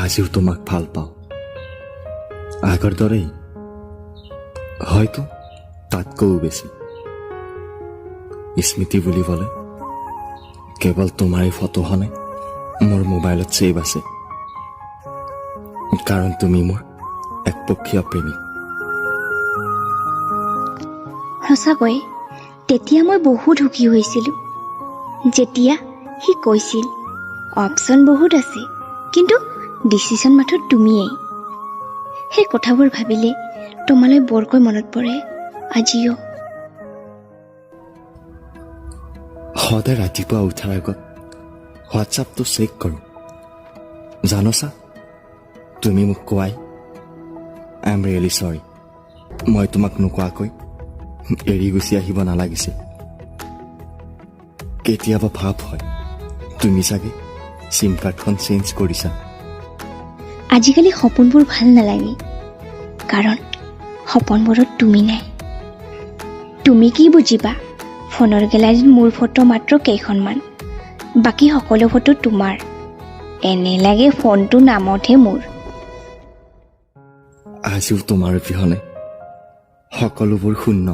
আজিও তোমাক ভাল পাওঁ, আগৰ দৰেই, হয়তো তাতকৈও বেছি। স্মৃতি বুলিবলৈ কেৱল তোমাৰে ফটোখনে মোৰ মোবাইলত ছেভ আছে, কাৰণ তুমি মোৰ একপক্ষীয় প্ৰেমিক। সঁচাকৈ তেতিয়া মই বহুত সুখী হৈছিলোঁ, যেতিয়া সি কৈছিল অপশ্যন বহুত আছে, কিন্তু ডিচিশ্যন মাথো তুমিয়েই। সেই কথাবোৰ ভাবিলে তোমালৈ বৰকৈ মনত পৰে আজিও। সদায় ৰাতিপুৱা উঠাৰ আগত হোৱাটছআপটো চেক কৰোঁ, জানোছা? তুমি মোক কোৱাই আই এম ৰিয়েলি চৰি, মই তোমাক নোকোৱাকৈ এৰি গুচি আহিব নালাগিছিল। কেতিয়াবা ভাৱ হয় তুমি চাগে চিম কাৰ্ডখন চেঞ্জ কৰিছা। আজিকালি সপোনবোৰ ভাল নালাগে, কাৰণ সপোনবোৰত তুমি নাই। তুমি কি বুজিবা, ফোনৰ গেলাৰীত মোৰ ফটো মাত্ৰ কেইখনমান, বাকী সকলো ফটো তোমাৰ। এনে লাগে ফোনটো নামতহে মোৰ। আজিও তোমাৰ অবিহনে সকলোবোৰ শূন্য।